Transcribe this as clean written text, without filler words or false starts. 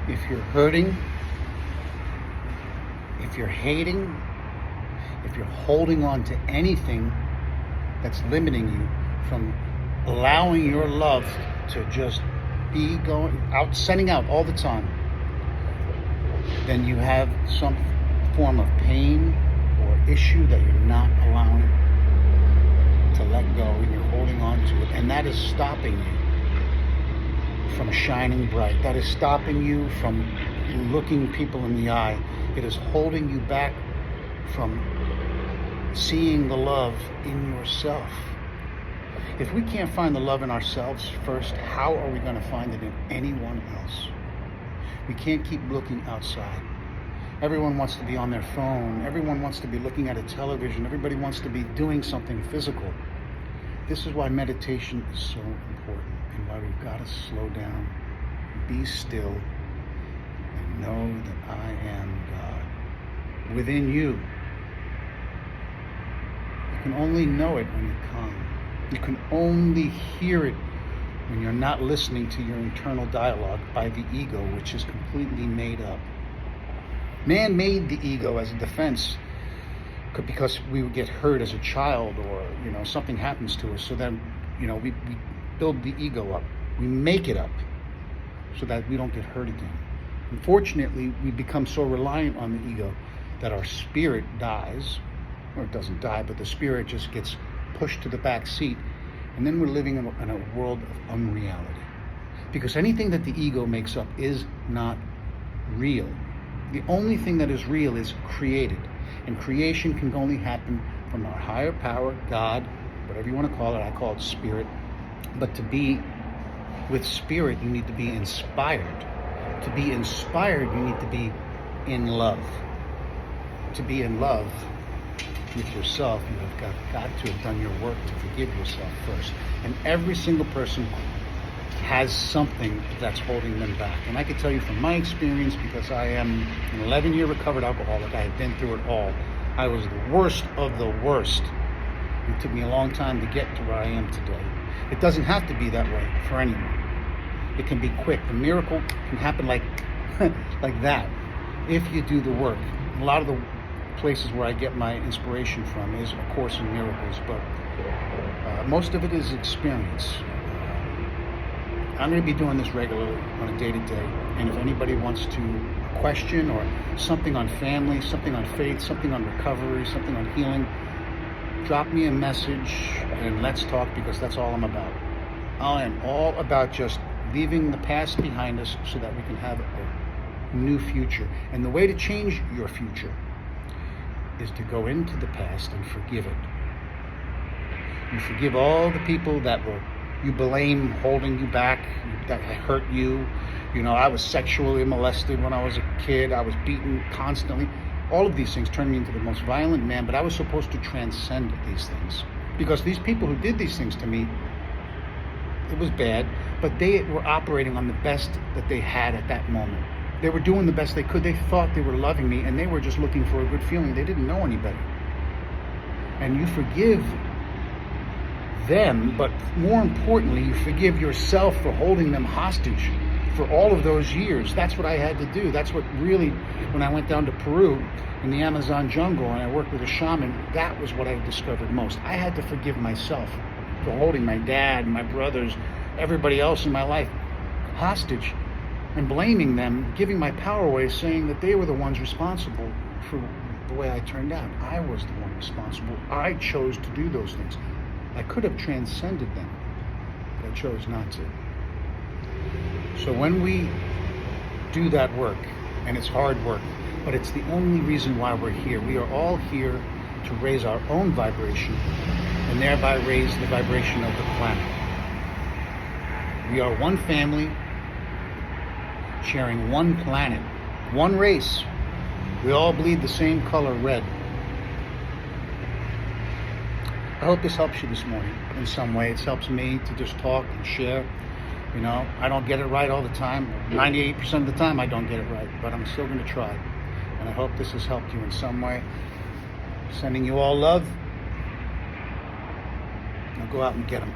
If you're hurting, if you're hating, if you're holding on to anything that's limiting you from allowing your love to just be going out, sending out all the time, then you have some form of pain or issue that you're not allowing to let go, and you're holding on to it, and that is stopping you from shining bright. That is stopping you from looking people in the eye. It is holding you back from seeing the love in yourself. If we can't find the love in ourselves first, how are we going to find it in anyone else? We can't keep looking outside. Everyone wants to be on their phone. Everyone wants to be looking at a television. Everybody wants to be doing something physical. This is why meditation is so important, and why we've got to slow down, be still, and know that I am God. Within you, you can only know it when you're calm. You can only hear it when you're not listening to your internal dialogue by the ego, which is completely made up. Man made the ego as a defense because we would get hurt as a child, or something happens to us. So then we build the ego up. We make it up so that we don't get hurt again. Unfortunately, we become so reliant on the ego that our spirit dies, or it doesn't die, but the spirit just gets pushed to the back seat, and then we're living in a world of unreality. Because anything that the ego makes up is not real. The only thing that is real is created, and creation can only happen from our higher power, God, whatever you want to call it. I call it spirit. But to be with spirit, you need to be inspired. To be inspired, you need to be in love. To be in love with yourself, you have got to have done your work to forgive yourself first. And every single person has something that's holding them back. And I can tell you from my experience, because I am an 11-year recovered alcoholic, I have been through it all. I was the worst of the worst. It took me a long time to get to where I am today. It doesn't have to be that way for anyone. It can be quick. The miracle can happen like that if you do the work. A lot of the places where I get my inspiration from is A Course in Miracles, but most of it is experience. I'm going to be doing this regularly on a day-to-day, and if anybody wants to question or something on family, something on faith, something on recovery, something on healing, drop me a message and let's talk, because that's all I'm about. I am all about just leaving the past behind us so that we can have a new future. And the way to change your future is to go into the past and forgive it. You forgive all the people that you blame holding you back, that hurt you. I was sexually molested when I was a kid. I was beaten constantly. All of these things turned me into the most violent man, but I was supposed to transcend these things. Because these people who did these things to me, it was bad, but they were operating on the best that they had at that moment. They were doing the best they could. They thought they were loving me, and they were just looking for a good feeling. They didn't know any better. And you forgive them, but more importantly, you forgive yourself for holding them hostage for all of those years. That's what I had to do. That's what really, when I went down to Peru in the Amazon jungle and I worked with a shaman, that was what I discovered most. I had to forgive myself for holding my dad, my brothers, everybody else in my life hostage, and blaming them, giving my power away, saying that they were the ones responsible for the way I turned out. I was the one responsible. I chose to do those things. I could have transcended them, but I chose not to. So when we do that work, and it's hard work, but it's the only reason why we're here. We are all here to raise our own vibration, and thereby raise the vibration of the planet. We are one family, sharing one planet, one race. We all bleed the same color, red. I hope this helps you this morning in some way. It helps me to just talk and share. I don't get it right all the time. 98% of the time I don't get it right, but I'm still going to try. And I hope this has helped you in some way. Sending you all love. Now go out and get them.